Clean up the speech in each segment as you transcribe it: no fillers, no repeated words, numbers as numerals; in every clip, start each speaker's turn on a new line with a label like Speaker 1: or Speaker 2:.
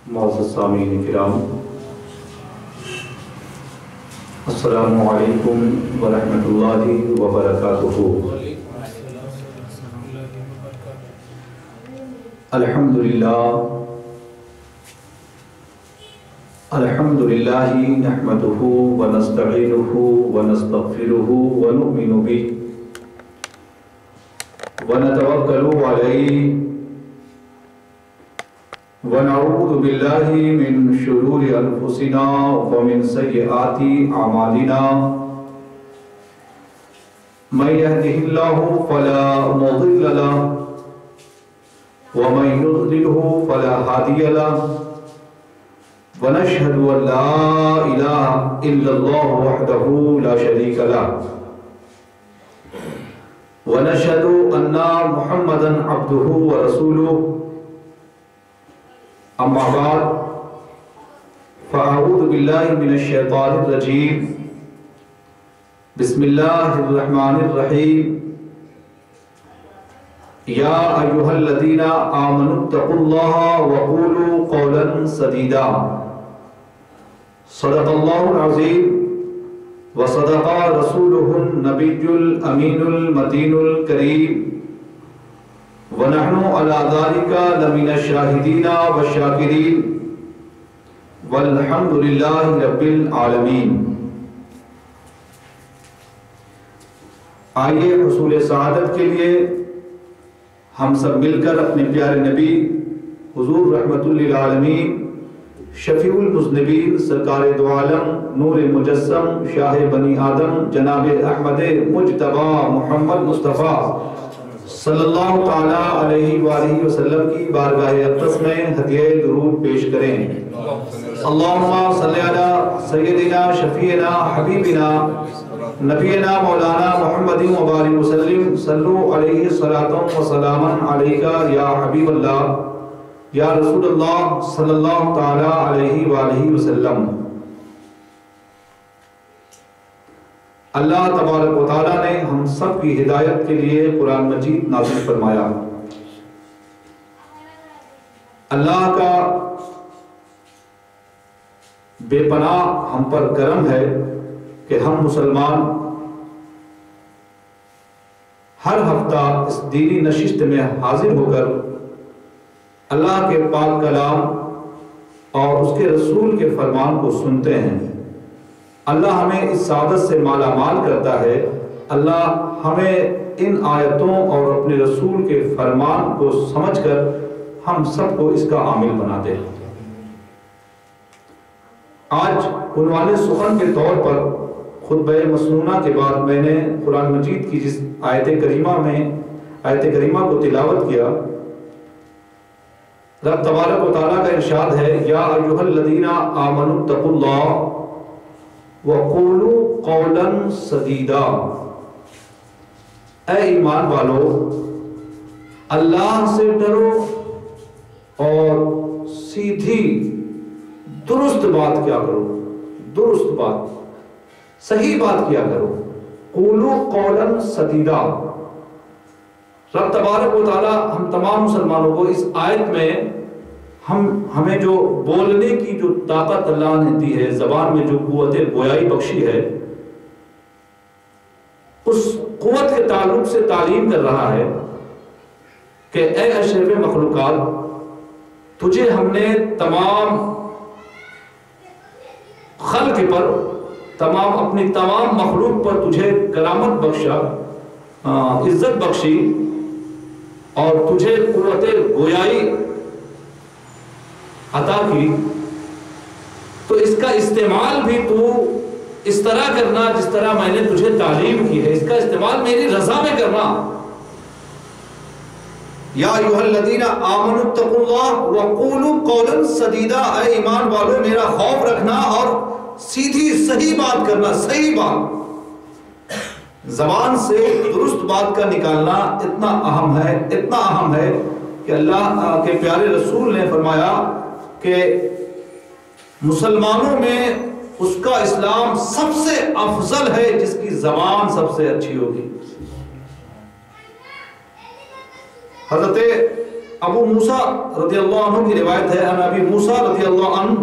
Speaker 1: معزز سامعین کرام، السلام علیکم ورحمۃ اللہ وبرکاتہ۔ الحمد للہ نحمدہ ونستعینہ ونستغفرہ ونؤمن بہ ونتوکل علیہ ونعوذ باللہ من شرور انفسنا ومن سیئات اعمالنا، من یہدہ اللہ فلا مضل لہ ومن یضللہ فلا ہادی لہ، ونشہد ان لا الہ الا اللہ وحدہ لا شریک لہ، ونشہد ان محمدا عبدہ ورسولہ، اما بعد فاعوذ باللہ من الشیطان الرجیم، بسم اللہ الرحمن الرحیم، یا ایہا الذین آمنوا اتقوا اللہ وقولوا قولا سدیدا، صدق اللہ العظیم وصدق رسولہ النبی الامین المتین الکریم، وَنَحْنُ عَلَى ذَلِكَ لَمِنَ الشَّاهِدِينَ وَالشَّاكِرِينَ وَالْحَمْدُ لِلَّهِ رَبِّ الْعَالَمِينَ۔ آئیے حصول سعادت کے لیے ہم سب مل کر اپنے پیارے نبی حضور رحمت للعالمین شفیع المذنبین سرکار دو عالم نور مجسم شاہ بنی آدم جناب احمد مجتبی محمد مصطفیٰ صلی اللہ تعالیٰ علیہ وآلہ وسلم کی بارگاہ اقدس میں ہدیہ درود پیش کریں۔ اللہم صلی علی سیدنا شفیعنا حبیبنا نبینا مولانا محمد مبارک وسلم، صلو علیہ صلاۃ و سلاما علیکہ یا حبیب اللہ یا رسول اللہ صلی اللہ تعالیٰ علیہ وآلہ وسلم۔ اللہ تبارک و تعالیٰ نے ہم سب کی ہدایت کے لیے قرآن مجید نازل فرمایا۔ اللہ کا بے پناہ ہم پر کرم ہے کہ ہم مسلمان ہر ہفتہ اس دینی نشست میں حاضر ہو کر اللہ کے پاک کلام اور اس کے رسول کے فرمان کو سنتے ہیں۔ اللہ ہمیں اس سعادت سے مالا مال کرتا ہے۔ اللہ ہمیں ان آیتوں اور اپنے رسول کے فرمان کو سمجھ کر ہم سب کو اس کا عامل بنا دے۔ آج عنوان سخن کے طور پر خطبہ مسنونہ کے بعد میں نے قرآن مجید کی جس آیت کریمہ کو تلاوت کیا، رب تبارک و تعالیٰ کا ارشاد ہے، یا ایھا الذین آمنوا اتقوا اللہ وَقُولُوا قَوْلًا سَدِيدًا، اے ایمان والو اللہ سے ڈرو اور سیدھی درست بات کیا کرو، درست بات صحیح بات کیا کرو۔ قُولُوا قَوْلًا سَدِيدًا۔ رب تبارک و تعالیٰ ہم تمام مسلمانوں کو اس آیت میں ہمیں جو بولنے کی جو طاقت اللہ نے دی ہے، زبان میں جو قوت گویائی بخشی ہے، اس قوت کے تعلق سے تعلیم کر رہا ہے کہ اے اشرف مخلوقات، تجھے ہم نے تمام خلق پر، اپنی تمام مخلوق پر تجھے کرامت بخشا، عزت بخشی اور تجھے قوت گویائی عطا کی، تو اس کا استعمال بھی تو اس طرح کرنا جس طرح میں نے تجھے تعلیم کی ہے، اس کا استعمال میری رضا میں کرنا۔ یا ایھا الذین آمنوا اتقوا اللہ وقولوا قولا سدیدا، اے ایمان والو میرا خوف رکھنا اور سیدھی صحیح بات کرنا، صحیح بات، زبان سے درست بات کا نکالنا اتنا اہم ہے کہ اللہ کے پیارے رسول نے فرمایا کہ مسلمانوں میں اس کا اسلام سب سے افضل ہے جس کی زبان سب سے اچھی ہوگی۔ حضرت ابو موسیٰ رضی اللہ عنہ کی روایت ہے، ان ابی موسیٰ رضی اللہ عنہ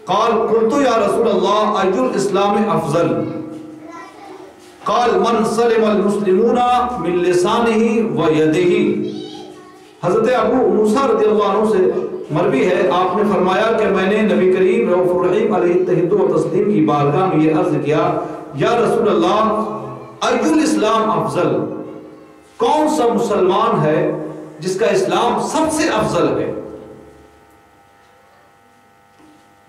Speaker 1: قال قلت یا رسول اللہ ای الاسلام افضل قال من سلم المسلمون من لسانه و یده۔ حضرت ابو موسیٰ رضی اللہ عنہ سے مروی ہے، آپ نے فرمایا کہ میں نے نبی کریم رؤوف الرحیم علیہ التحید و تسلیم کی بارگاہ میں یہ عرض کیا، یا رسول اللہ ای الاسلام افضل، کون سا مسلمان ہے جس کا اسلام سب سے افضل ہے؟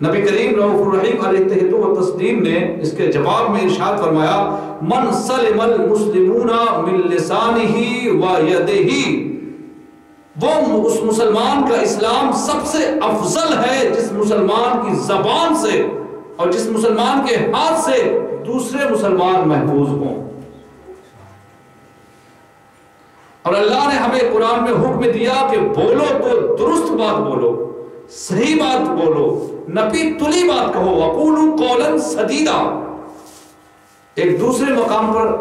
Speaker 1: نبی کریم رؤوف الرحیم علیہ التحید و تسلیم نے اس کے جواب میں ارشاد فرمایا، من سلم المسلمون من لسانه و یده، وہ اس مسلمان کا اسلام سب سے افضل ہے جس مسلمان کی زبان سے اور جس مسلمان کے ہاتھ سے دوسرے مسلمان محفوظ ہوں۔ اور اللہ نے ہمیں قرآن میں حکم دیا کہ بولو تو درست بات بولو، صحیح بات بولو، نپی تلی بات کہو، وَقُولُوا قَوْلًا سَدِيدًا۔ ایک دوسرے مقام پر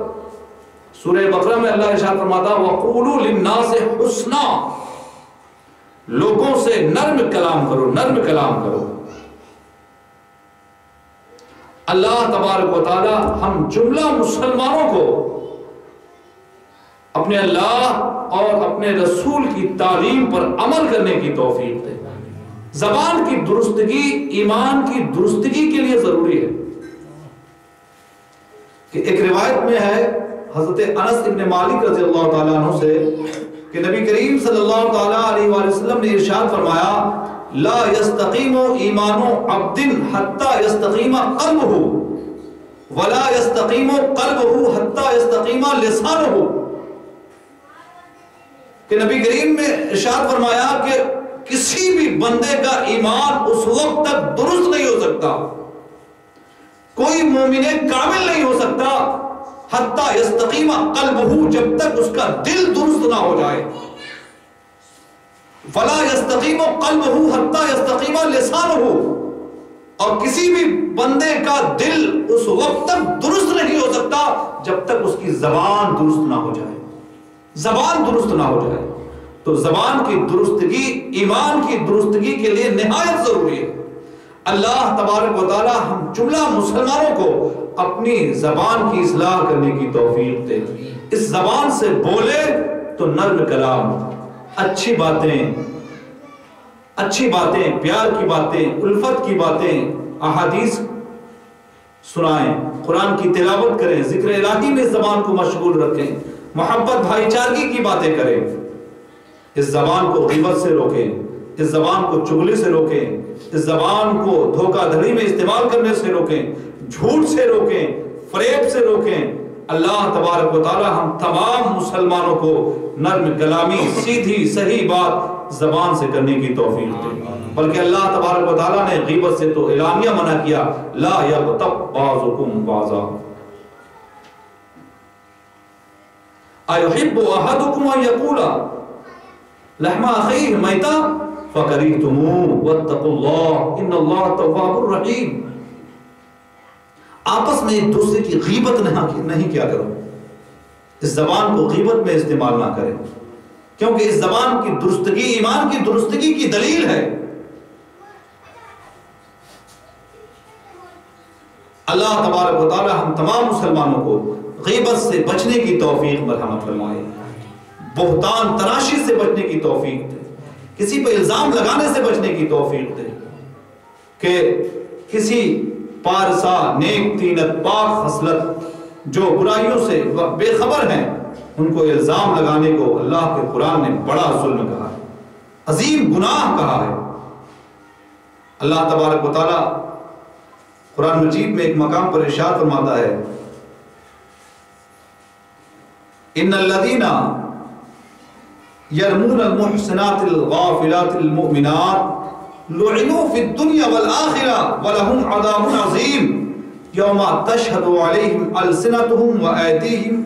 Speaker 1: سورہ بقرہ میں اللہ ارشاد فرماتا ہے وَقُولُوا لِلنَّاسِ حُسْنًا، لوگوں سے نرم کلام کرو، نرم کلام کرو۔ اللہ تبارک و تعالی ہم جملہ مسلمانوں کو اپنے اللہ اور اپنے رسول کی تعلیم پر عمل کرنے کی توفیق دے۔ زبان کی درستگی ایمان کی درستگی کے لیے ضروری ہے۔ کہ ایک روایت میں ہے حضرت انس ابن مالک رضی اللہ تعالیٰ عنہ سے کہ نبی کریم صلی اللہ تعالیٰ علیہ وآلہ وسلم نے ارشاد فرمایا، لا یستقیم ایمان عبد حتی یستقیم قلبہ ولا یستقیم قلبہ حتی یستقیم لسانہ۔ کہ نبی کریم نے ارشاد فرمایا کہ کسی بھی بندے کا ایمان اس وقت تک درست نہیں ہو سکتا، کوئی مومن کامل نہیں ہو سکتا حتی یستقیم قلبہ، جب تک اس کا دل درست نہ ہو جائے، ولا یستقیم قلبہ حتی یستقیم لسانہ، اور کسی بھی بندے کا دل اس وقت تک درست نہیں ہو سکتا جب تک اس کی زبان درست نہ ہو جائے، زبان درست نہ ہو جائے۔ تو زبان کی درستگی ایمان کی درستگی کے لیے نہایت ضروری ہے۔ اللہ تبارک و تعالی ہم جملہ مسلمانوں کو اپنی زبان کی اصلاح کرنے کی توفیق دے، اس زبان سے بولے تو نرم کلام، اچھی باتیں، پیار کی باتیں، الفت کی باتیں، احادیث سنائیں، قرآن کی تلاوت کریں، ذکر الہی میں زبان کو مشغول رکھیں، محبت بھائی چارگی کی باتیں کریں۔ اس زبان کو غیبت سے روکیں، اس زبان کو چغلی سے روکیں، اس زبان کو دھوکہ دھڑی میں استعمال کرنے سے روکیں، جھوٹ سے روکیں، فریب سے روکیں۔ اللہ تبارک و تعالی ہم تمام مسلمانوں کو نرم کلامی، سیدھی صحیح بات زبان سے کرنے کی توفیق دے۔ بلکہ اللہ تبارک و تعالی نے غیبت سے تو اعلانیہ منع کیا، لا یغتب بعضکم بعضا، ایحب احدکم ان یقول لحم اخیہ میتا فکریہتموہ واتقوا اللہ ان اللہ تواب الرحیم۔ آپس میں ایک دوسرے کی غیبت نہیں کیا کرو، اس زبان کو غیبت میں استعمال نہ کریں، کیونکہ اس زبان کی درستگی ایمان کی درستگی کی دلیل ہے۔ اللہ تبارک و تعالی ہم تمام مسلمانوں کو غیبت سے بچنے کی توفیق مرحمت فرمائے، بہتان تراشی سے بچنے کی توفیق دے، کسی پہ الزام لگانے سے بچنے کی توفیق دے، کہ کسی پارسا نیک طینت پاک خصلت جو برائیوں سے بے خبر ہیں ان کو الزام لگانے کو اللہ کے قرآن نے بڑا ظلم کہا ہے، عظیم گناہ کہا ہے۔ اللہ تبارک و تعالی قرآن مجید میں ایک مقام پر ارشاد فرماتا ہے، ان الذین یرمون المحسنات الغافلات المؤمنات لعنوا فی الدنیا والآخرہ ولہم عذاب عظیم یوم تشہد علیہم السنتہم وایدیہم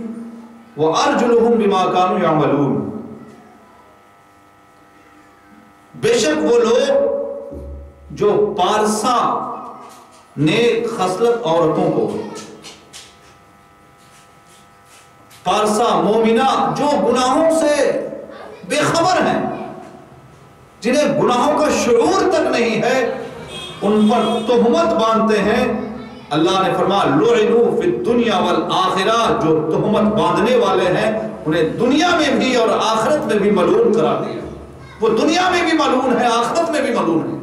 Speaker 1: وارجلہم بما کانوا یعملون۔ بے شک وہ لوگ جو پارسا نیک خصلت عورتوں کو، پارسا مومنہ جو گناہوں سے بے خبر ہیں، جنہیں گناہوں کا شعور تک نہیں ہے، ان پر تہمت باندھتے ہیں۔ اللہ نے فرمایا لعنوا فی الدنیا والآخرہ، جو تہمت باندھنے والے ہیں انہیں دنیا میں بھی اور آخرت میں بھی ملعون قرار دیا۔ وہ دنیا میں بھی ملعون ہے، آخرت میں بھی ملعون ہے،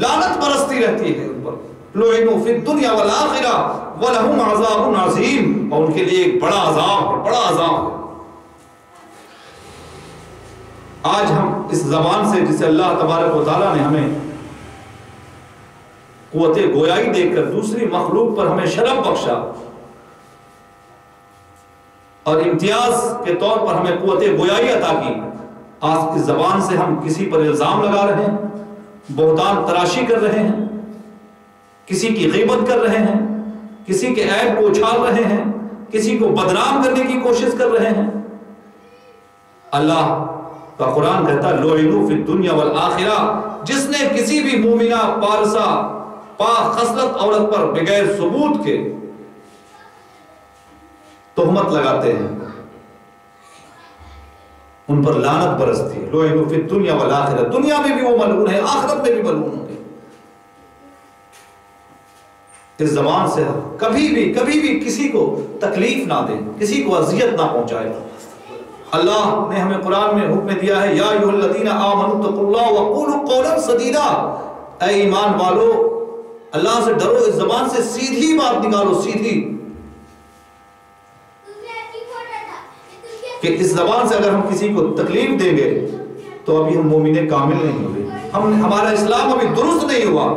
Speaker 1: لعنت برستی رہتی ہے ان پر۔ لعنوا فی الدنیا والآخرہ ولہم عذاب عظیم، اور ان کے لیے ایک بڑا عذاب ہے۔ آج ہم اس زبان سے، جسے اللہ تبارک و تعالیٰ نے ہمیں قوت گویائی دے کر دوسری مخلوق پر ہمیں شرف بخشا اور امتیاز کے طور پر ہمیں قوت گویائی عطا کی، آج اس زبان سے ہم کسی پر الزام لگا رہے ہیں، بہتان تراشی کر رہے ہیں، کسی کی غیبت کر رہے ہیں، کسی کے عیب کو اچھال رہے ہیں، کسی کو بدنام کرنے کی کوشش کر رہے ہیں۔ اللہ کا قرآن کہتا ہے لعنوا فی الدنیا والآخرہ، جس نے کسی بھی مومنہ پارسا پاک خصلت عورت پر بغیر ثبوت کے تہمت لگاتے ہیں، ان پر لعنت برستی ہے۔ لعنوا فی الدنیا والآخرہ، دنیا میں بھی وہ ملعون ہے، آخرت میں بھی ملعون ہوں گے۔ اس زبان سے کبھی بھی کسی کو تکلیف نہ دیں، کسی کو اذیت نہ پہنچائے۔ اللہ نے ہمیں قرآن میں حکم دیا ہے یا ایھا الذین آمنوا اتقوا اللہ وقولوا قولا سدیدا، اے ایمان والو اللہ سے ڈرو، اس زبان سے سیدھی بات نکالو، سیدھی، کہ اس زبان سے اگر ہم کسی کو تکلیف دیں گے تو ابھی ہم مومن کامل نہیں ہوئے، ہمارا اسلام ابھی درست نہیں ہوا۔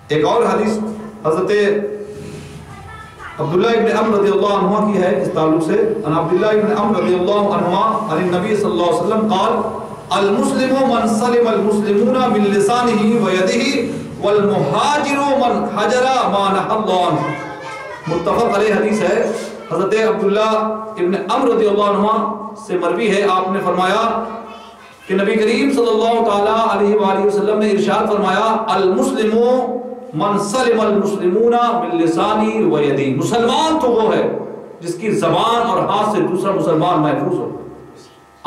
Speaker 1: ایک اور حدیث حضرت عبداللہ ابن عمر رضی اللہ عنہ کی ہے اس تعلق سے، ان عبداللہ ابن عمر رضی اللہ عنہ عن النبی صلی اللہ علیہ وسلم قال المسلم من سلم المسلمون من لسانه ويده والمہاجر من حجر ما نهى الله عنه، متفق علیہ حدیث ہے۔ حضرت عبداللہ ابن عمر رضی اللہ عنہ سے مروی ہے، آپ نے فرمایا کہ نبی کریم صلی اللہ تعالی علیہ وآلہ وسلم نے ارشاد فرمایا المسلم من سلم المسلمون من لسانی و یدی، مسلمان تو وہ ہے جس کی زبان اور ہاتھ سے دوسرا مسلمان محفوظ ہو۔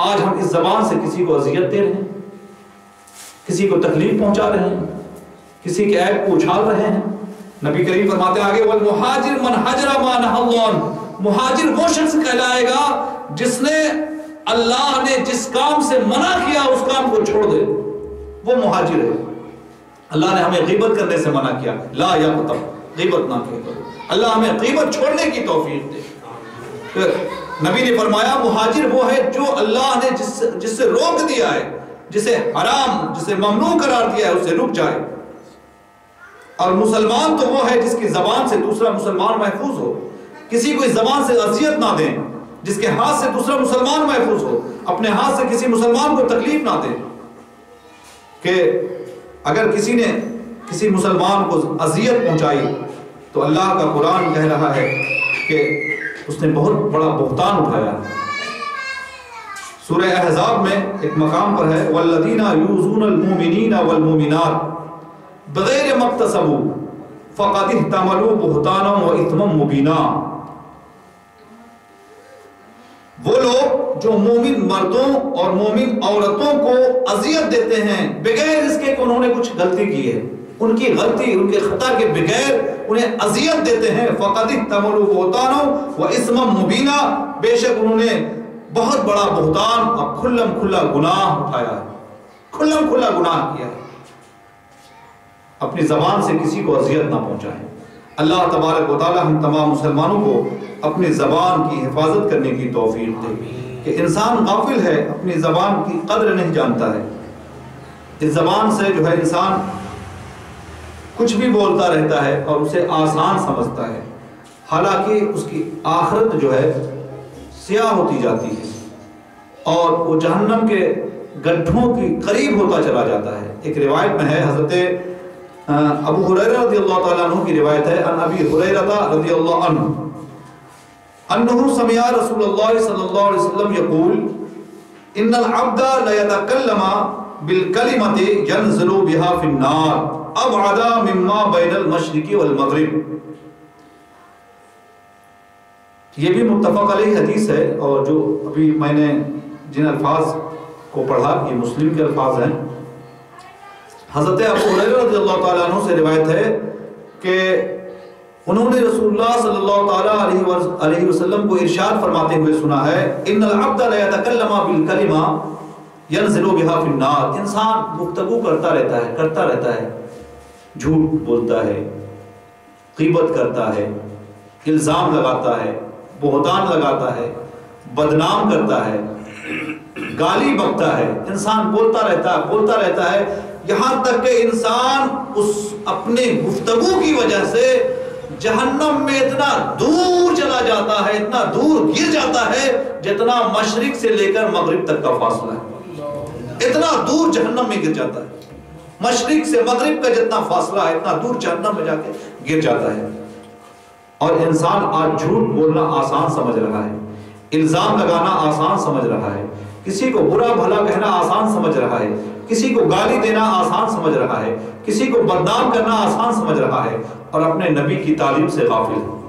Speaker 1: آج ہم اس زبان سے کسی کو اذیت دے رہے ہیں، کسی کو تکلیف پہنچا رہے ہیں، کسی کے عیب کو اچھال رہے ہیں۔ نبی کریم فرماتے ہیں آگے والمہاجر من حجر ما نہى اللہ عنہ، مہاجر وہ شخص کہلائے گا جس نے اللہ نے جس کام سے منع کیا اس کام کو چھوڑ دے، وہ مہاجر ہے۔ اللہ نے ہمیں غیبت کرنے سے منع کیا، لا یغتب، غیبت نہ کرو، اللہ ہمیں غیبت چھوڑنے کی توفیق دے۔ پھر نبی نے فرمایا مہاجر وہ ہے جو اللہ نے جس سے روک دیا ہے، جسے حرام، جسے ممنوع قرار دیا ہے، اس سے رک جائے۔ اور مسلمان تو وہ ہے جس کی زبان سے دوسرا مسلمان محفوظ ہو، کسی کو اس زبان سے اذیت نہ دیں، جس کے ہاتھ سے دوسرا مسلمان محفوظ ہو، اپنے ہاتھ سے کسی مسلمان کو تکلیف نہ دیں۔ کہ اگر کسی نے کسی مسلمان کو اذیت پہنچائی تو اللہ کا قرآن کہہ رہا ہے کہ اس نے بہت بڑا بہتان اٹھایا۔ سورہ احزاب میں ایک مقام پر ہے والذین یؤذون المؤمنین والمؤمنات بغیر ما اکتسبوا فقد احتملوا بہتانا واثما مبینا، وہ لوگ جو مومن مردوں اور مومن عورتوں کو اذیت دیتے ہیں بغیر اس کے کہ انہوں نے کچھ غلطی کی ہے، ان کی غلطی، ان کے خطا کے بغیر انہیں اذیت دیتے ہیں، فقد احتملوا بہتانا واثما مبینا، بے شک انہوں نے بہت بڑا بہتان اور کھلم کھلا گناہ اٹھایا ہے، کھلم کھلا گناہ کیا ہے۔ اپنی زبان سے کسی کو اذیت نہ پہنچائیں۔ اللہ تبارک و تعالی ہم تمام مسلمانوں کو اپنی زبان کی حفاظت کرنے کی توفیق دے کہ انسان غافل ہے، اپنی زبان کی قدر نہیں جانتا ہے۔ اس زبان سے جو ہے انسان کچھ بھی بولتا رہتا ہے اور اسے آسان سمجھتا ہے، حالانکہ اس کی آخرت جو ہے سیاہ ہوتی جاتی ہے اور وہ جہنم کے گڈھوں کی قریب ہوتا چلا جاتا ہے۔ ایک روایت میں ہے حضرت ابو ہریرہ رضی اللہ تعالیٰ عنہ کی روایت ہے، ان ابی ہریرہ رضی اللہ عنہ انہ سمع رسول اللہ صلی اللہ علیہ وسلم یقول ان العبد لیتکلم بالکلمۃ ینزل بها فی النار ابعد مما بین المشرق والمغرب۔ یہ بھی متفق علیہ حدیث ہے، اور جو ابھی میں نے جن الفاظ کو پڑھا، یہ مسلم کے الفاظ ہیں۔ حضرت ابو ہریرہ رضی اللہ تعالیٰ عنہ سے روایت ہے کہ انہوں نے رسول اللہ صلی اللہ تعالیٰ علیہ وسلم کو ارشاد فرماتے ہوئے سنا ہے، ان العبد لا يتکلم بالکلمہ ینزل بها فی النار، انسان گفتگو کرتا رہتا ہے، جھوٹ بولتا ہے، غیبت کرتا ہے، الزام لگاتا ہے، بہتان لگاتا ہے، بدنام کرتا ہے، گالی بکتا ہے، انسان بولتا رہتا ہے یہاں تک کہ انسان اس اپنے گفتگو کی وجہ سے جہنم میں اتنا دور چلا جاتا ہے، اتنا دور گر جاتا ہے جتنا مشرق سے لے کر مغرب تک کا فاصلہ ہے، اتنا دور جہنم میں گر جاتا ہے، مشرق سے مغرب کا جتنا فاصلہ ہے اتنا دور جہنم میں جا کے گر جاتا ہے۔ اور انسان آج جھوٹ بولنا آسان سمجھ رہا ہے، الزام لگانا آسان سمجھ رہا ہے، کسی کو برا بھلا کہنا آسان سمجھ رہا ہے، کسی کو گالی دینا آسان سمجھ رہا ہے، کسی کو بدنام کرنا آسان سمجھ رہا ہے، اور اپنے نبی کی تعلیم سے غافل ہے۔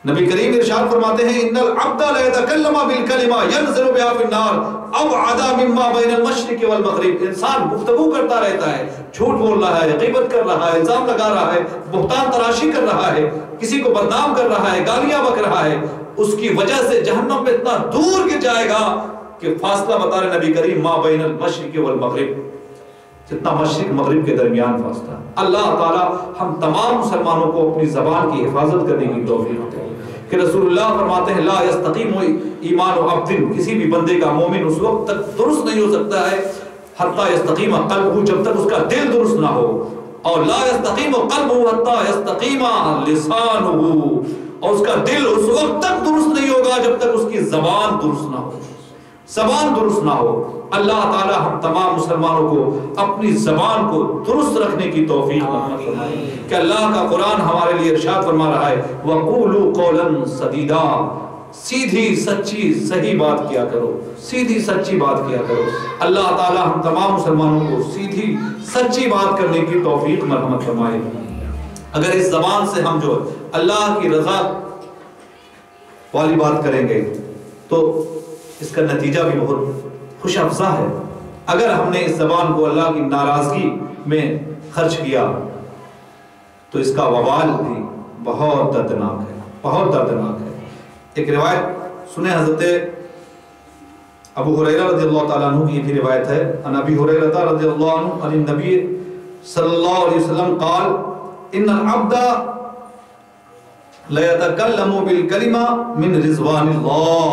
Speaker 1: نبی کریم ارشاد فرماتے ہیں، ان العبد لا يتکلم بالکلمہ ینزل بها فی النار ابعد مما بین المشرق والمغرب، انسان گفتگو کرتا رہتا ہے، جھوٹ بول رہا ہے، غیبت کر رہا ہے، الزام لگا رہا ہے، بہتان تراشی کر رہا ہے، کسی کو بدنام کر رہا ہے، گالیاں بک رہا ہے، اس کی وجہ سے جہنم میں اتنا دور گر جائے گا کہ فاصلہ بتا رہے نبی کریم ما بین المشرق والمغرب، جتنا مشرق مغرب کے درمیان فاصلہ۔ اللہ تعالی ہم تمام مسلمانوں کو اپنی زبان کی حفاظت کرنے کی توفیق دے کہ رسول اللہ فرماتے ہیں لا یستقیم ایمان عبد، کسی بھی بندے کا مومن اس وقت تک درست نہیں ہو سکتا ہے حتی یستقیم قلبہ، جب تک اس کا دل درست نہ ہو، اور لا یستقیم قلبہ حتی یستقیم لسانہ، اور اس کا دل اس وقت تک درست نہیں ہوگا جب تک اس کی زبان درست نہ ہو، زبان درست نہ ہو۔ اللہ تعالی ہم تمام مسلمانوں کو اپنی زبان کو درست رکھنے کی توفیق عطا فرمائے کہ اللہ کا قرآن ہمارے لیے ارشاد فرما رہا ہے وَقُولُوا قَوْلًا سَدِيدًا، سیدھی سچی صحیح بات کیا کرو، سیدھی سچی بات کیا کرو۔ اللہ تعالی ہم تمام مسلمانوں کو سیدھی سچی بات کرنے کی توفیق مرحمت فرمائے۔ اگر اس زبان سے ہم جو اللہ کی رضا والی بات کریں گے تو اس کا نتیجہ بھی بہت خوش افزا ہے۔ اگر ہم نے اس زبان کو اللہ کی ناراضگی میں خرچ کیا تو اس کا وبال بھی بہت دردناک ہے، بہت دردناک ہے۔ ایک روایت سنیں حضرت ابو ہریرہ رضی اللہ تعالیٰ عنہ کی بھی روایت ہے، ان ابی ہریرہ رضی اللہ عنہ عن النبی صلی اللہ علیہ وسلم قال ان العبد ليتكلم بالكلمة من رضوان الله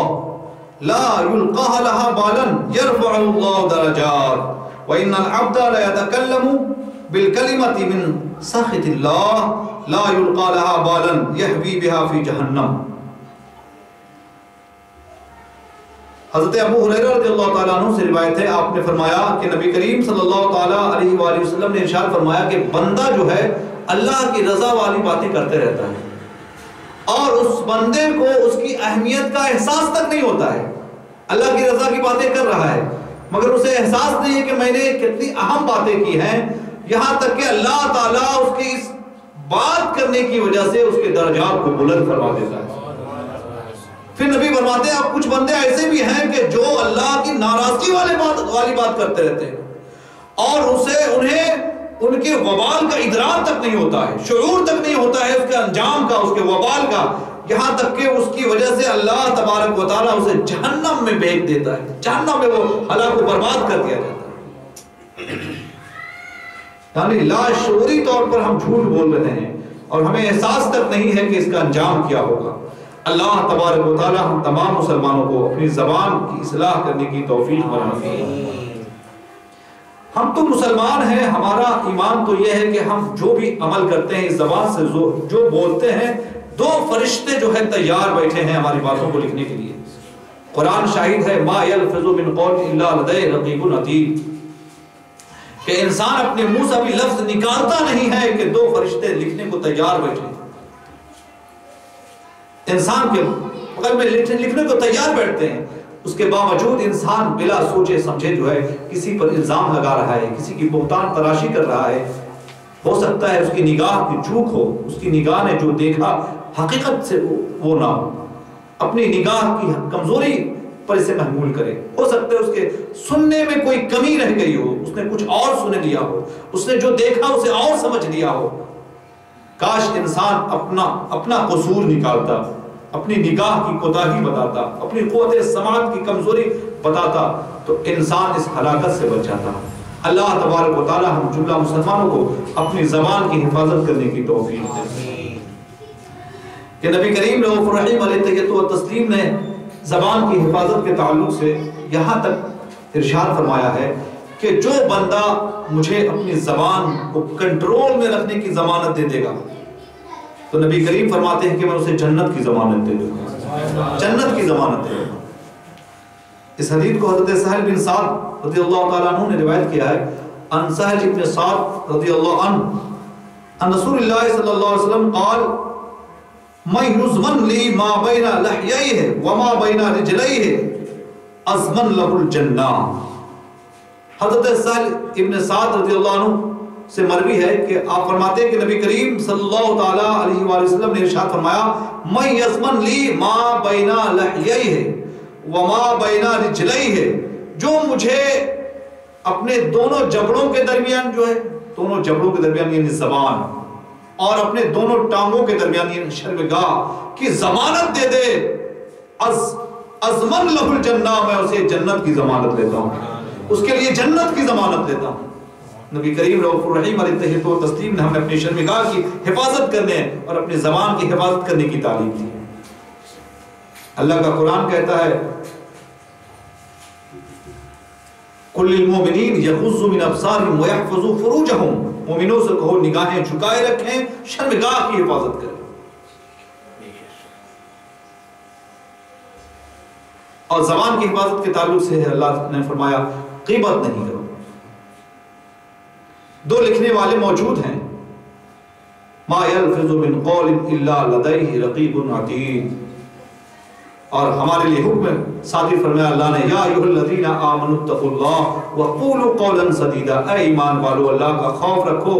Speaker 1: لا يلقاها لها بالا يرفع الله درجات وإن العبد ليتكلم بالكلمة من سخط الله لا يلقى لها بالا يهوي بها في جهنم۔ حضرت ابو ہریرہ رضی اللہ تعالیٰ عنہ سے روایت ہے، آپ نے فرمایا کہ نبی کریم صلی اللہ تعالیٰ علیہ وآلہ وسلم نے ارشاد فرمایا کہ بندہ جو ہے اللہ کی رضا والی باتیں کرتے رہتا ہے اور اس بندے کو اس کی اہمیت کا احساس تک نہیں ہوتا ہے، اللہ کی رضا کی باتیں کر رہا ہے مگر اسے احساس نہیں ہے کہ میں نے کتنی اہم باتیں کی ہیں، یہاں تک کہ اللہ تعالیٰ اس کی اس بات کرنے کی وجہ سے اس کے درجات کو بلند کروا دیتا ہے۔ پھر نبی فرماتے ہیں اب کچھ بندے ایسے بھی ہیں کہ جو اللہ کی ناراضگی والی بات کرتے رہتے ہیں اور انہیں ان کے وبال کا ادراک تک نہیں ہوتا ہے، شعور تک نہیں ہوتا ہے اس کے انجام کا، اس کے وبال کا، یہاں تک کہ اس کی وجہ سے اللہ تبارک و تعالیٰ اسے جہنم میں پھینک دیتا ہے، جہنم میں وہ ہلاک و برباد کر دیا جاتا ہے۔ یعنی لاشعوری طور پر ہم جھوٹ بول رہے ہیں اور ہمیں احساس تک نہیں ہے کہ اس کا انجام کیا ہوگا۔ اللہ تبارک و تعالیٰ ہم تمام مسلمانوں کو اپنی زبان کی اصلاح کرنے کی توفیق مرحمت فرمائے۔ ہم تو مسلمان ہیں، ہمارا ایمان تو یہ ہے کہ ہم جو بھی عمل کرتے ہیں اس زبان سے جو بولتے ہیں، دو فرشتے جو ہے تیار بیٹھے ہیں ہماری باتوں کو لکھنے کے لیے۔ قرآن شاہد ہے ما یلفظ من قول الا لدیہ رقیب عتید، کہ انسان اپنے منہ سے بھی لفظ نکالتا نہیں ہے کہ دو فرشتے لکھنے کو تیار بیٹھے ہیں۔ انسان کے بغل میں لکھنے کو تیار بیٹھتے ہیں، اس کے باوجود انسان بلا سوچے سمجھے جو ہے کسی پر الزام لگا رہا ہے، کسی کی بہتان تراشی کر رہا ہے۔ ہو سکتا ہے اس کی نگاہ کی چوک ہو، اس کی نگاہ نے جو دیکھا حقیقت سے وہ نہ ہو، اپنی نگاہ کی کمزوری پر اسے محمول کرے۔ ہو سکتا ہے ہے اس کے سننے میں کوئی کمی رہ گئی ہو، اس نے کچھ اور سن لیا ہو، اس نے جو دیکھا اسے اور سمجھ لیا ہو، کاش انسان اپنا قصور نکالتا، اپنی نگاہ کی کوتاہی بتاتا، اپنی قوت سماعت کی کمزوری بتاتا تو انسان اس ہلاکت سے بچ جاتا۔ اللہ تبارک و تعالی ہم جملہ مسلمانوں کو اپنی زبان کی حفاظت کرنے کی توفیق دے کہ نبی کریم رؤوف الرحیم علیہ تحیۃ و تسلیم نے زبان کی حفاظت کے تعلق سے یہاں تک ارشاد فرمایا ہے کہ جو بندہ مجھے اپنی زبان کو کنٹرول میں رکھنے کی ضمانت دے دے گا تو نبی کریم فرماتے ہیں کہ میں اسے جنت کی ضمانت دے دوں گا، جنت کی ضمانت دے دوں گا۔ اس حدیث کو حضرت سہل بن سعد رضی اللہ تعالیٰ عنہ نے روایت کیا ہے، ان سہل بن سعد رضی اللہ عنہ ان رسول اللہ صلی اللہ علیہ وسلم قال من یضمن لی ما بین لحییہ وما بین رجلیہ اضمن لہ الجنہ۔ حضرت سہل ابن سعد رضی اللہ عنہ سے مروی ہے کہ آپ فرماتے ہیں کہ نبی کریم صلی اللہ تعالیٰ علیہ وآلہ وسلم نے ارشاد فرمایا من یضمن لی ما بین لحییہ وما بین رجلیہ، جو مجھے اپنے دونوں جبڑوں کے درمیان جو ہے، دونوں جبڑوں کے درمیان یعنی زبان اور اپنے دونوں ٹانگوں کے درمیان یعنی شرمگاہ کی ضمانت دے دے، اضمن لہ الجنہ، میں اسے جنت کی ضمانت لیتا ہوں، اس کے لیے جنت کی ضمانت لیتا ہوں۔ نبی کریم رؤوف الرحیم علیہ تحیۃ و تسلیم نے ہمیں اپنی شرمگاہ کی حفاظت کرنے اور اپنی زبان کی حفاظت کرنے کی تعلیم دی۔ اللہ کا قرآن کہتا ہے قل للمؤمنین یغضوا من ابصارہم ویحفظوا فروجہم، مومنوں سے کہو نگاہیں جھکائے رکھیں، شرمگاہ کی حفاظت کریں۔ اور زبان کی حفاظت کے تعلق سے اللہ نے فرمایا غیبت نہیں کرو۔ دو لکھنے والے موجود ہیں، ما یلفظ من قول الا لدیہ رقیب عتید، اور ہمارے لیے حکم صادر فرمایا اللہ نے یا ایھا الذین آمنوا اتقوا اللہ وقولوا قولا سدیدا، اے ایمان والو اللہ کا خوف رکھو،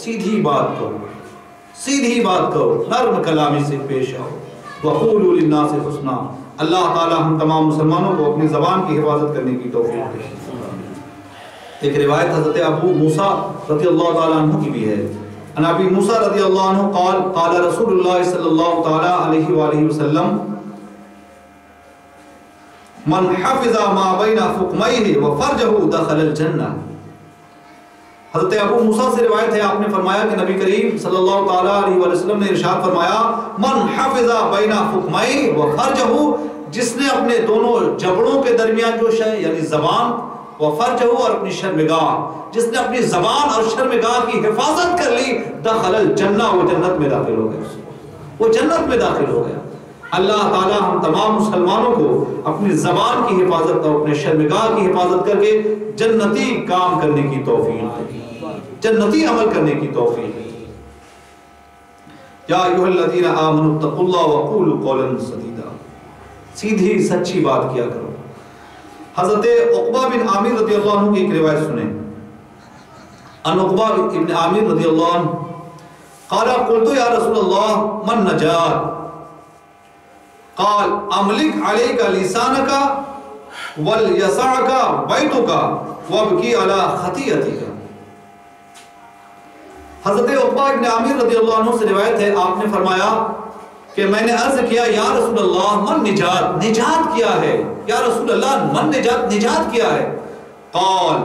Speaker 1: سیدھی بات کرو، سیدھی بات کرو، نرم کلامی سے پیش آؤ، وقولوا للناس حسنا۔ اللہ تعالی ہم تمام مسلمانوں کو اپنی زبان کی حفاظت کرنے کی توفیق دے۔ ایک روایت حضرت ابو موسیٰ رضی اللہ تعالیٰ عنہ کی بھی ہے، ان ابی موسیٰ رضی اللہ عنہ قال قال رسول اللہ صلی اللہ تعالیٰ علیہ وآلہ وسلم من حفظ ما بین فقمیہ وفرجہ دخل الجنہ۔ حضرت ابو موسیٰ سے روایت ہے، آپ نے فرمایا کہ نبی کریم صلی اللہ تعالیٰ علیہ وآلہ وسلم نے ارشاد فرمایا من حفظ بین فقمیہ وفرجہ، جس نے اپنے دونوں جبڑوں کے درمیان جو ہے یعنی زبان وفرجہ اور اپنی شرمگاہ، جس نے اپنی زبان اور شرمگاہ کی حفاظت کر لی دخل الجنہ، وہ جنت میں داخل ہو گیا، وہ جنت میں داخل ہو گیا۔ اللہ تعالی ہم تمام مسلمانوں کو اپنی زبان کی حفاظت اور اپنے شرمگاہ کی حفاظت کر کے جنتی کام کرنے کی توفیق دے، جنتی عمل کرنے کی توفیق دے۔ یا ایھا الذین آمنوا اتقوا اللہ وقولوا قولا سدیدا، سیدھی سچی بات کیا کرو۔ حضرت عقبہ بن عامر رضی اللہ عنہ کی ایک روایت سنیں، ان عقبہ بن عامر رضی اللہ عنہ قال قلت یا رسول اللہ من نجات، قال املک علیک لسانک ولیسعک بیتک وابکی علی خطیئتک۔ حضرت عقبہ بن عامر رضی اللہ عنہ سے روایت ہے، آپ نے فرمایا کہ میں نے عرض کیا یا رسول اللہ من نجات، نجات کیا ہے یا رسول اللہ، من نجات، نجات کیا ہے؟ قال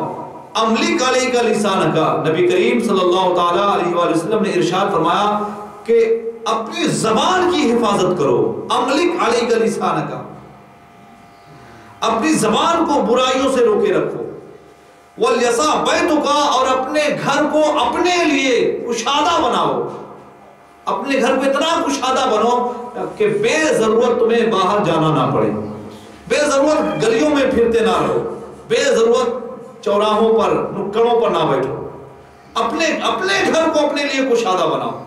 Speaker 1: املک علیک لسانک، نبی کریم صلی اللہ تعالیٰ علیہ وآلہ وسلم نے ارشاد فرمایا کہ اپنی زبان کی حفاظت کرو، املک علیک لسانک، اپنی زبان کو برائیوں سے روکے رکھو، ولیسع بیتک، اور اپنے گھر کو اپنے لیے کشادہ بناؤ، اپنے گھر پہ اتنا کشادہ بنو کہ بے ضرورت تمہیں باہر جانا نہ پڑے، بے ضرورت گلیوں میں پھرتے نہ رہو، بے ضرورت چوراہوں پر نکڑوں پر نہ بیٹھو، اپنے گھر کو اپنے لیے کشادہ بناؤ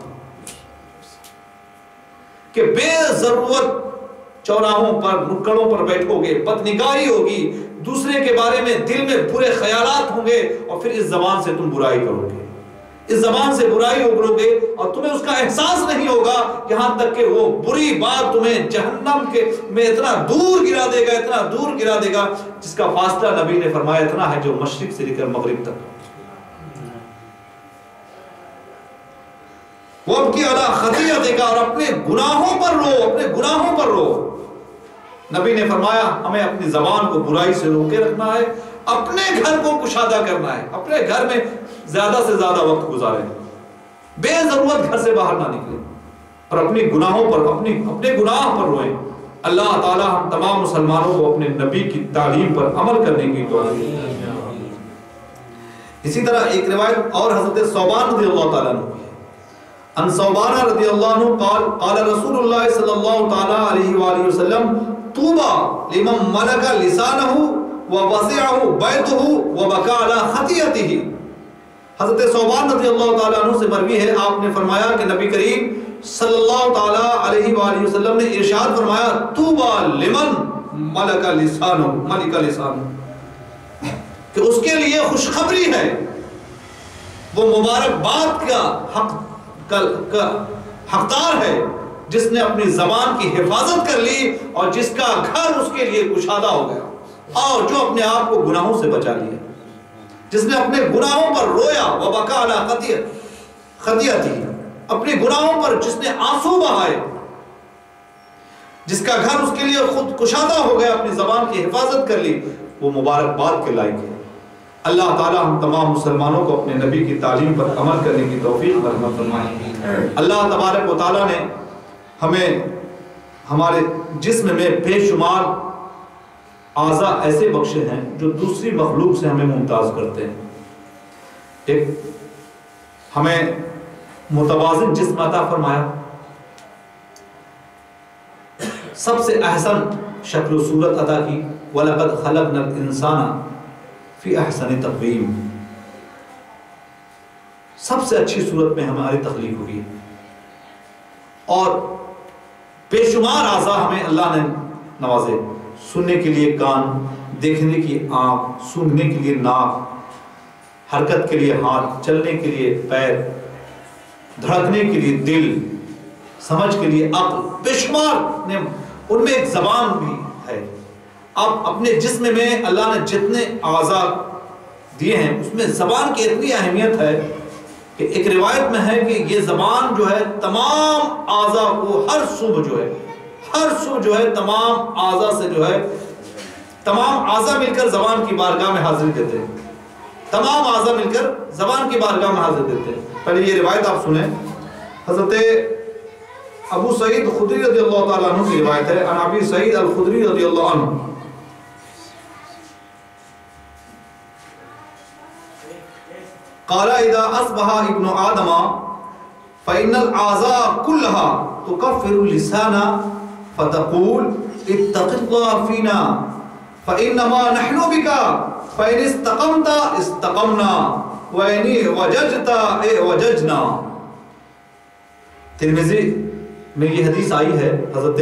Speaker 1: کہ بے ضرورت چوراہوں پر نکڑوں پر بیٹھو گے، بدنگاری ہوگی، دوسرے کے بارے میں دل میں برے خیالات ہوں گے اور پھر اس زبان سے تم برائی کرو گے۔ اس زبان سے برائی اگلو گے اور تمہیں اس کا احساس نہیں ہوگا، یہاں تک کہ وہ بری بات تمہیں جہنم کے میں اتنا دور گرا دے گا، اتنا دور گرا دے گا جس کا فاصلہ نبی نے فرمایا اتنا ہے جو مشرق سے لے کر مغرب تک۔ وَابْكِ عَلَىٰ خَطِيئَتِكَ، اور اپنے گناہوں پر رو، اپنے گناہوں پر رو۔ نبی نے فرمایا ہمیں اپنی زبان کو برائی سے روکے رکھنا ہے، اپنے گھر کو کشادہ کرنا ہے، اپنے گھر میں زیادہ سے زیادہ وقت گزاریں، بے ضرورت گھر سے باہر نہ نکلیں، اور اپنی گناہوں پر اپنے گناہ پر روئیں۔ اللہ تعالی ہم تمام مسلمانوں کو اپنے نبی کی تعلیم پر عمل کرنے کی توفیق۔ اسی طرح ایک روایت اور حضرت ثوبان رضی اللہ تعالیٰ عنہ کی ہے، ان ثوبان رضی اللہ عنہ قال رسول اللہ صلی اللہ تعالیٰ علیہ وآلہ وسلم طوبى لمن ملك لسانه ووسعه بيته وبكى على خطيئته۔ حضرت ثوبان رضی اللہ تعالیٰ عنہ سے مروی ہے، آپ نے فرمایا کہ نبی کریم صلی اللہ تعالیٰ علیہ وآلہ وسلم نے ارشاد فرمایا طوبى لمن ملك لسانه، کہ اس کے لیے خوشخبری ہے، وہ مبارکباد کا حقدار ہے جس نے اپنی زبان کی حفاظت کر لی اور جس کا گھر اس کے لیے کشادہ ہو گیا، اور جو اپنے آپ کو گناہوں سے بچا لیا، جس نے اپنے گناہوں پر رویا، وَبَكَىٰ عَلَىٰ خَطِيئَتِهِ، اپنے گناہوں پر جس نے آنسو بہائے، جس کا گھر اس کے لیے خود کشادہ ہو گیا، اپنی زبان کی حفاظت کر لی، وہ مبارکباد کے لائق ہے۔ اللہ تعالیٰ ہم تمام مسلمانوں کو اپنے نبی کی تعلیم پر عمل کرنے کی توفیق عطا فرمائے۔ اللہ تبارک و تعالیٰ نے ہمیں ہمارے جسم میں بے شمار اعضاء ایسے بخشے ہیں جو دوسری مخلوق سے ہمیں ممتاز کرتے ہیں۔ ایک ہمیں متوازن جسم عطا فرمایا، سب سے احسن شکل و صورت عطا کی، وَلَقَدْ خَلَقْنَا الْإِنسَانَ فِي أَحْسَنِ تَقْوِيمٍ، سب سے اچھی صورت میں ہماری تخلیق ہوئی ہے، اور بے شمار اعضاء ہمیں اللہ نے نوازے، سننے کے لیے کان، دیکھنے کی آنکھ، سونگھنے کے لیے ناک، حرکت کے لیے ہاتھ، چلنے کے لیے پیر، دھڑکنے کے لیے دل، سمجھ کے لیے عقل، بے شمار نے ان میں ایک زبان بھی ہے۔ اب اپنے جسم میں اللہ نے جتنے اعضاء دیے ہیں اس میں زبان کی اتنی اہمیت ہے کہ ایک روایت میں ہے کہ یہ زبان جو ہے تمام اعضاء کو ہر صبح جو ہے تمام اعضاء سے جو ہے تمام اعضاء مل کر زبان کی بارگاہ میں حاضر دیتے ہیں، تمام اعضاء مل کر زبان کی بارگاہ میں حاضر دیتے ہیں۔ پہلے یہ روایت آپ سنیں، حضرت ابو سعید خدری رضی اللہ تعالیٰ عنہ کی روایت ہے، عن ابی سعید الخدری رضی اللہ عنہ قال اذا اصبح ابن آدم فإن الأعضاء كلها تكفر اللسان فتقول اتق الله فينا فإنما نحن بك فإن استقمت استقمنا وإن وججت وججنا۔ ترمذی میں یہ حدیث آئی ہے حضرت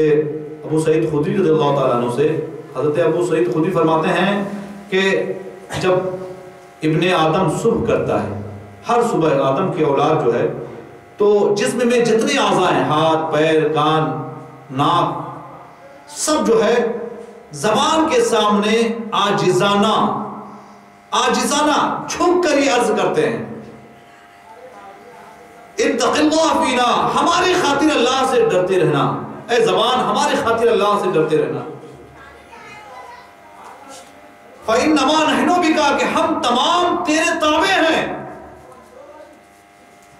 Speaker 1: ابو سعید خدری رضی اللہ تعالیٰ عنہ سے۔ حضرت ابو سعید خدری فرماتے ہیں کہ جب ابن آدم صبح کرتا ہے، ہر صبح آدم کی اولاد جو ہے تو جسم میں جتنے اعضاء ہیں، ہاتھ، پیر، کان، ناک، سب جو ہے زبان کے سامنے عاجزانہ جھک کر یہ عرض کرتے ہیں اتق اللہ فینا، ہماری خاطر اللہ سے ڈرتے رہنا، اے زبان ہماری خاطر اللہ سے ڈرتے رہنا۔ فَإِنَّمَا نَحْنُ بِكَ، کہ ہم تمام تیرے تابع ہیں،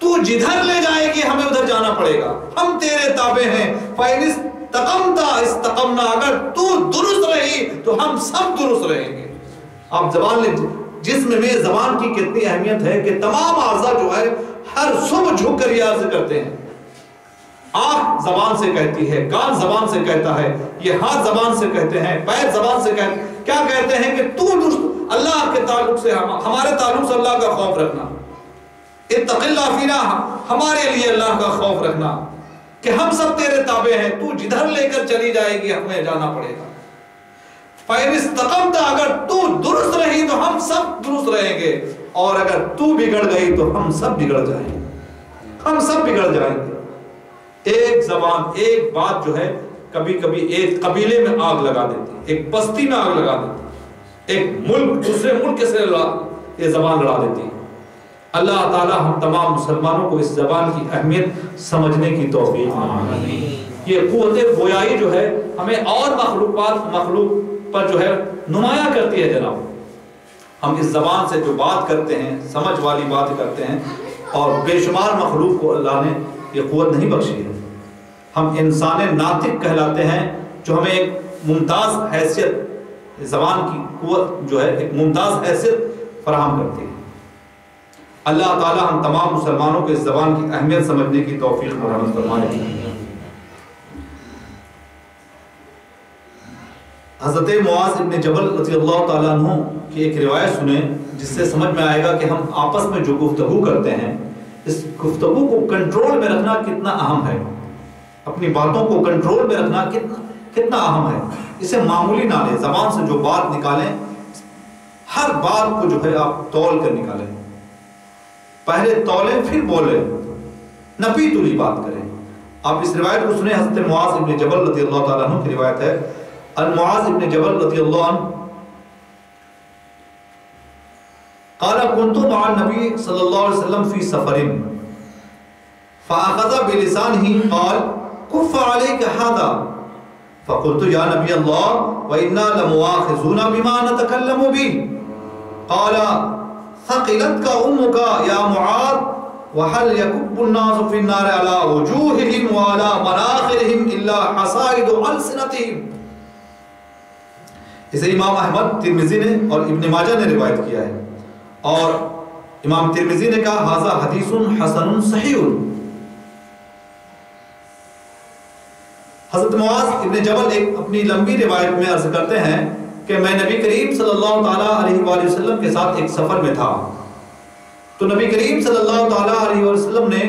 Speaker 1: تو جدھر لے جائے گی ہمیں ادھر جانا پڑے گا، ہم تیرے تابع ہیں۔ فَإِنِ اسْتَقَمْتَ اسْتَقَمْنَا، اگر تو درست رہی تو ہم سب درست رہیں گے۔ اب زبان جسم میں زبان کی کتنی اہمیت ہے کہ تمام اعضاء جو ہے ہر صبح جھک کر یہ عرض کرتے ہیں۔ آنکھ زبان سے کہتی ہے، کان زبان سے کہتا ہے، یہ ہاتھ زبان سے کہتے ہیں، پیر زبان سے کیا کہتے ہیں کہ تو درست، اللہ کے تعلق سے ہمارے تعلق سے اللہ کا خوف رکھنا، اتق اللہ فینا، ہمارے لیے اللہ کا خوف رکھنا کہ ہم سب تیرے تابع ہیں، تو جدھر لے کر چلی جائے گی ہمیں جانا پڑے گا۔ فَإِنِ اسْتَقَمْتَ، اگر تو درست رہی تو ہم سب درست رہیں گے، اور اگر تو بگڑ گئی تو ہم سب بگڑ جائیں گے، ہم سب بگڑ جائیں گے۔ ایک زبان، ایک بات جو ہے کبھی کبھی ایک قبیلے میں آگ لگا دیتی ہے، ایک بستی میں آگ لگا دیتی ہے، ایک ملک دوسرے ملک سے یہ زبان لڑا دیتی ہے۔ اللہ تعالی ہم تمام مسلمانوں کو اس زبان کی اہمیت سمجھنے کی توفیق دے۔ یہ قوت گویائی جو ہے ہمیں اور مخلوق پر جو ہے نمایاں کرتی ہے جناب۔ ہم اس زبان سے جو بات کرتے ہیں، سمجھ والی بات کرتے ہیں، اور بے شمار مخلوق کو اللہ نے یہ قوت نہیں بخشی ہے۔ ہم انسان ناطق کہلاتے ہیں، جو ہمیں ایک ممتاز حیثیت، زبان کی قوت جو ہے ایک ممتاز حیثیت فراہم کرتی ہے۔ اللہ تعالی ہم تمام مسلمانوں کو اس زبان کی اہمیت سمجھنے کی توفیق مرحمت فرمائے۔ حضرت معاذ ابن جبل رضی اللہ تعالیٰ عنہ کی ایک روایت سنیں، جس سے سمجھ میں آئے گا کہ ہم آپس میں جو گفتگو کرتے ہیں، اس گفتگو کو کنٹرول میں رکھنا کتنا اہم ہے، اپنی باتوں کو کنٹرول میں رکھنا کتنا اہم ہے۔ اسے معمولی نہ لیں، زبان سے جو بات نکالیں ہر بات کو جو ہے آپ تول کر نکالیں، پہلے تولیں پھر بولیں، نپی تلی بات کریں۔ آپ اس روایت کو سنیں، حضرت معاذ ابن جبل رضی اللہ تعالیٰ عنہ کی روایت ہے۔ معاذ ابن جبل رضی اللہ عنہ قال كنت مع النبي صلى الله عليه وسلم في سفر فأخذ بلسانه قال كف عليك هذا فقلت يا نبي الله وإنا لمؤاخذون بما نتكلم به قال ثقلتك أمك يا معاذ وهل يكب الناس في النار على وجوههم وعلى مناخرهم إلا حصائد ألسنتهم۔ اسے امام احمد ترمذی نے اور ابن ماجہ نے روایت کیا ہے، اور امام ترمذی نے کہا ھذا حدیث حسن صحیح۔ حضرت معاذ ابن جبل ایک اپنی لمبی روایت میں عرض کرتے ہیں کہ میں نبی کریم صلی اللہ تعالیٰ علیہ وآلہ وسلم کے ساتھ ایک سفر میں تھا، تو نبی کریم صلی اللہ تعالیٰ علیہ وآلہ وسلم نے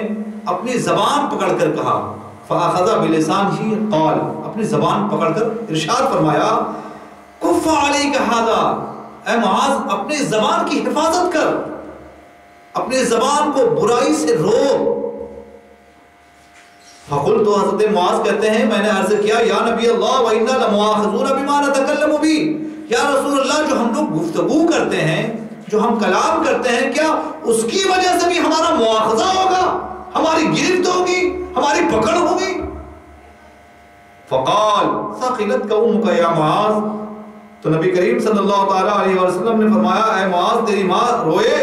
Speaker 1: اپنی زبان پکڑ کر کہا، فَأَخَذَ بِلِسَانِهِ قال، اپنی زبان پکڑ کر ارشاد فرمایا، کف علیک ھذا، اے معاذ اپنی زبان کی حفاظت کر، اپنی زبان کو برائی سے روک۔ فقلت، تو حضرت معاذ کہتے ہیں میں نے عرض کیا یا نبی اللہ وَإِنَّا لَمُؤَاخَذُونَ بِمَا نَتَكَلَّمُ بِهِ، یا رسول اللہ جو ہم لوگ گفتگو کرتے ہیں، جو ہم کلام کرتے ہیں، کیا اس کی وجہ سے بھی ہمارا مواخذہ ہوگا، ہماری گرفت ہوگی، ہماری پکڑ ہوگی؟ فقال ثقلتك أمك يا معاذ، تو نبی کریم صلی اللہ تعالیٰ علیہ وسلم نے فرمایا اے معاذ تیری ماں روئے۔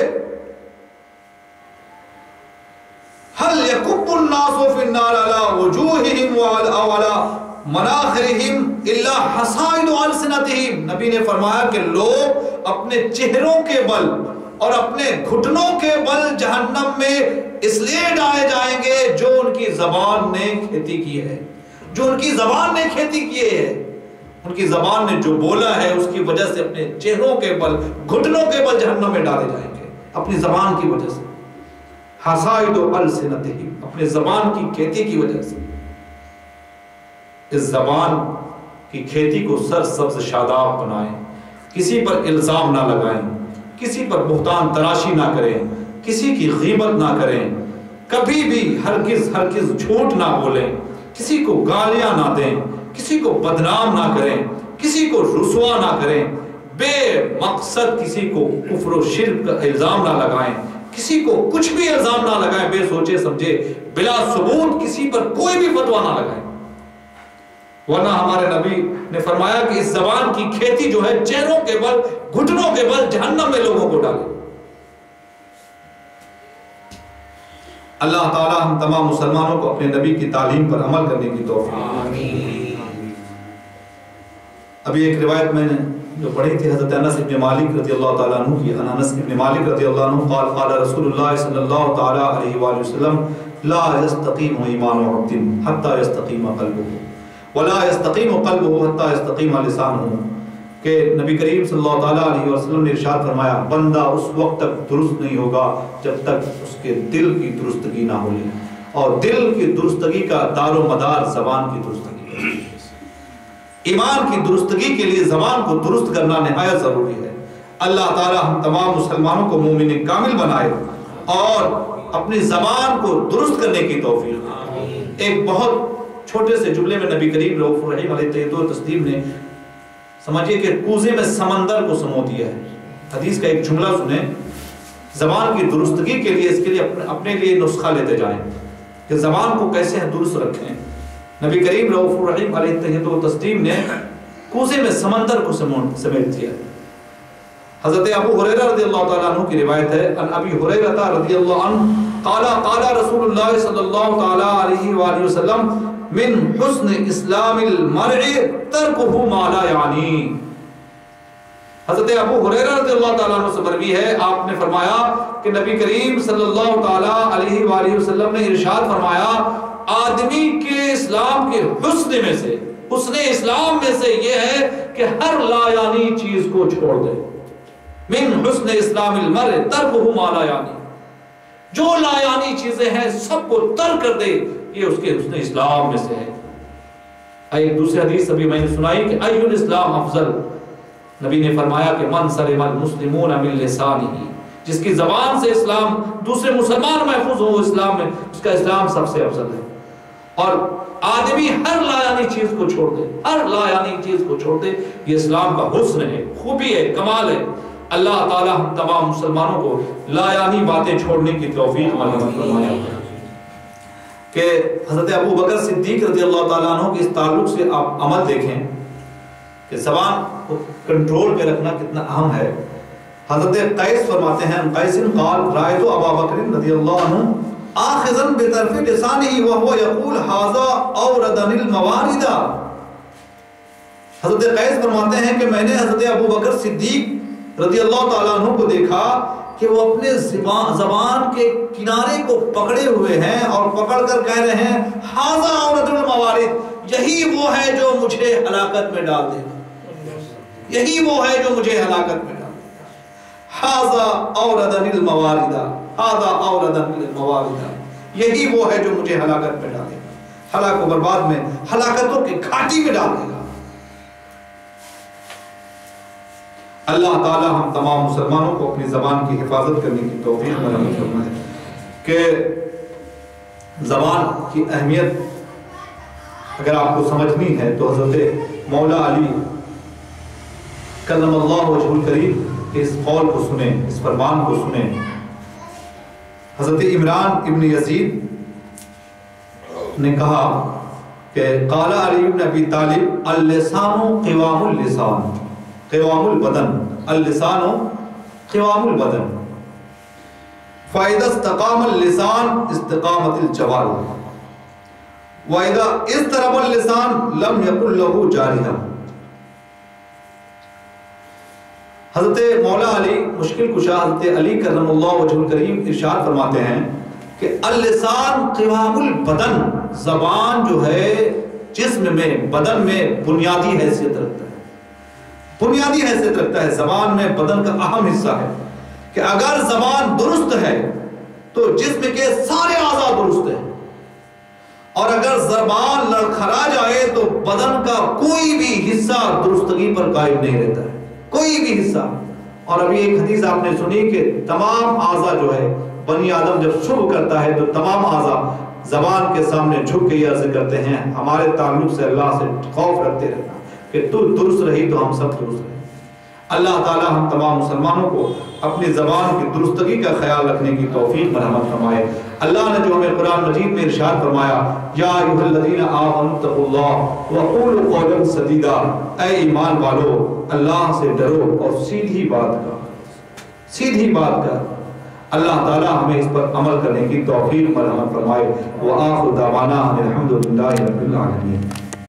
Speaker 1: هل يكب الناس في النار على وجوههم وعلى مناخرهم الا حصائد ألسنتهم، نبی نے فرمایا کہ لوگ اپنے چہروں کے بل اور اپنے گھٹنوں کے بل جہنم میں اس لیے ڈالے جائیں گے جو ان کی زبان نے کھیتی کی ہے، جو ان کی زبان نے کھیتی کی ہے، ان کی زبان نے جو بولا ہے اس کی وجہ سے اپنے چہروں کے بل، گھٹنوں کے بل جہنم میں ڈالے جائیں گے، اپنی زبان کی وجہ سے، حصائد السنتہم، اپنے زبان کی کھیتی کی وجہ سے۔ اس زبان کی کھیتی کو سرسبز شاداب بنائیں، کسی پر الزام نہ لگائیں، کسی پر بہتان تراشی نہ کریں، کسی کی غیبت نہ کریں، کبھی بھی ہرگز جھوٹ نہ بولیں، کسی کو گالیاں نہ دیں، کسی کو بدنام نہ کریں، کسی کو رسوا نہ کریں، بے مقصد کسی کو کفر و شرک کا الزام نہ لگائیں، کسی کو کچھ بھی الزام نہ لگائیں، بے سوچے سمجھے بلا ثبوت کسی پر کوئی بھی فتویٰ نہ لگائیں، ورنہ ہمارے نبی نے فرمایا کہ اس زبان کی کھیتی جو ہے چہروں کے بل، گھٹنوں کے بل جہنم میں لوگوں کو ڈالے۔ اللہ تعالی ہم تمام مسلمانوں کو اپنے نبی کی تعلیم پر عمل کرنے کی توفیق دے۔ ابھی ایک روایت میں نے جو پڑھی تھی حضرت انس ابن مالک رضی اللہ تعالیٰ عنہ کی، انس ابن مالک رضی اللہ عنہ قال قال رسول اللہ صلی اللہ تعالیٰ علیہ وآلہ وسلم لا يستقیم ایمان عبد حتی یستقیم قلبہ ولا يستقیم قلبہ حتی یستقیم لسانہ، کہ نبی کریم صلی اللہ تعالیٰ علیہ وسلم نے ارشاد فرمایا بندہ اس وقت تک درست نہیں ہوگا جب تک اس کے دل کی درستگی نہ ہو لے، اور دل کی درستگی کا دار و مدار زبان کی درستگی ہے۔ ایمان کی درستگی کے لیے زبان کو درست کرنا نہایت ضروری ہے۔ اللہ تعالی ہم تمام مسلمانوں کو مومن کامل بنائے اور اپنی زبان کو درست کرنے کی توفیق۔ ایک بہت چھوٹے سے جملے میں نبی کریم رؤوف الرحیم علیہ تہیت و تسلیم نے سمجھیے کہ کوزے میں سمندر کو سمو دیا ہے۔ حدیث کا ایک جملہ سنیں، زبان کی درستگی کے لیے، اس کے لیے اپنے لیے نسخہ لیتے جائیں کہ زبان کو کیسے درست رکھیں۔ نبی کریم رؤوف الرحیم علیہ تہیت و تسلیم نے کوزے میں سمندر کو سمیٹ دیا۔ حضرت ابو ہریرہ رضی اللہ تعالیٰ عنہ کی روایت ہے، ان ابی ہریرہ رضی اللہ عنہ قال رسول اللہ صلی اللہ تعالیٰ علیہ وآلہ وسلم من حسن اسلام المرء ترکہ ما لا یعنی۔ حضرت ابو ہریرہ رضی اللہ تعالیٰ عنہ سے مروی ہے، آپ نے فرمایا کہ نبی کریم صلی اللہ تعالیٰ علیہ وآلہ وسلم نے ارشاد فرمایا، آدمی کے اسلام کے حسن میں سے، حسن اسلام میں سے یہ ہے کہ ہر لا یعنی چیز کو چھوڑ دے۔ من حسن اسلام المرء ترکہ ما لا یعنی، جو لا یعنی چیزیں ہیں سب کو ترک کر دے، یہ اس کے حسن اسلام میں سے ہے۔ ایک دوسری حدیث ابھی میں نے سنائی کہ ای الاسلام افضل، نبی نے فرمایا کہ من سلم المسلمون من لسانہ، جس کی زبان سے اسلام دوسرے مسلمان محفوظ ہو اسلام میں، اس کا اسلام سب سے افضل ہے۔ اور آدمی ہر لا یعنی چیز کو چھوڑ دے، ہر لا یعنی چیز کو چھوڑ دے، یہ اسلام کا حسن ہے، خوبی ہے، کمال ہے۔ اللہ تعالی ہم تمام مسلمانوں کو لا یعنی باتیں چھوڑنے کی توفیق عطا فرمائے۔ کہ حضرت ابو بکر صدیق رضی اللہ تعالیٰ عنہ کے اس تعلق سے آپ عمل دیکھیں کہ زبان کو کنٹرول پہ رکھنا کتنا اہم ہے۔ حضرت قیس فرماتے ہیں، قیس قال رأیت ابا بکر رضی اللہ عنہ آخذا بطرف لسانہ وهو يقول هذا اوردن الموارد۔ حضرت قیس فرماتے ہیں کہ میں نے حضرت ابو بکر صدیق رضی اللہ تعالیٰ عنہ کو دیکھا کہ وہ اپنے زبان کے کنارے کو پکڑے ہوئے ہیں اور پکڑ کر کہہ رہے ہیں ھذا اورد الموارد، یہی وہ ہے جو مجھے ہلاکت میں ڈال دے گا، یہی وہ ہے جو مجھے ہلاکت میں ڈال دے گا۔ ھذا اورد الموارد، ھذا اورد الموارد، یہی وہ ہے جو مجھے ہلاکت میں ڈال دے گا، ہلاک و برباد میں، ہلاکتوں کی گھاٹی میں ڈال دے گا۔ اللہ تعالی ہم تمام مسلمانوں کو اپنی زبان کی حفاظت کرنے کی توفیق مرحمت فرمائے۔ کہ زبان کی اہمیت اگر آپ کو سمجھنی ہے تو حضرت مولا علی کرم اللہ وجہ الکریم اس قول کو سنیں، اس فرمان کو سنیں۔ حضرت عمران ابن یزید نے کہا کہ قال علی بن ابی طالب اللسان قوام اللسان قوام البدن، اللسان قوام البدن، فَإِذَا اسْتَقَامَ اللسان استقامت الجوارح وَإِذَا اضْطَرَبَ اللسان لم يَكُنْ لَهُ جَارِحًا۔ حضرت مولا علی مشکل کشا حضرت علی کرم اللہ وجہ الکریم ارشاد فرماتے ہیں کہ اللسان قوام البدن، زبان جو ہے جسم میں، بدن میں بنیادی حیثیت رکھتا ہے، بنیادی حیثیت رکھتا ہے۔ زبان میں بدن کا اہم حصہ ہے کہ اگر زبان درست ہے تو جسم کے سارے اعضاء درست ہیں، اور اگر زبان لڑکھڑا جائے تو بدن کا کوئی بھی حصہ درستگی پر قائم نہیں رہتا ہے، کوئی بھی حصہ۔ اور ابھی ایک حدیث آپ نے سنی کہ تمام اعضاء جو ہے بنی آدم جب شروع کرتا ہے تو تمام اعضاء زبان کے سامنے جھک کے یہ عرض کرتے ہیں ہمارے تعلق سے اللہ سے خوف رکھتے رہنا کہ تو درست رہی تو ہم سب درست رہیں۔ اللہ تعالی ہم تمام مسلمانوں کو اپنی زبان کی درستگی کا خیال رکھنے کی توفیق مرحمت فرمائے۔ اللہ نے جو ہمیں قرآن مجید میں ارشاد فرمایا یا ایھا الذین آمنوا اتقوا اللہ وقولوا قولا سدیدا، اے ایمان والو اللہ سے ڈرو اور سیدھی بات کر، سیدھی بات کر۔ اللہ تعالی ہمیں اس پر عمل کرنے کی توفیق مرحمت فرمائے۔ وآخر دعوانا الحمد للہ رب العالمین۔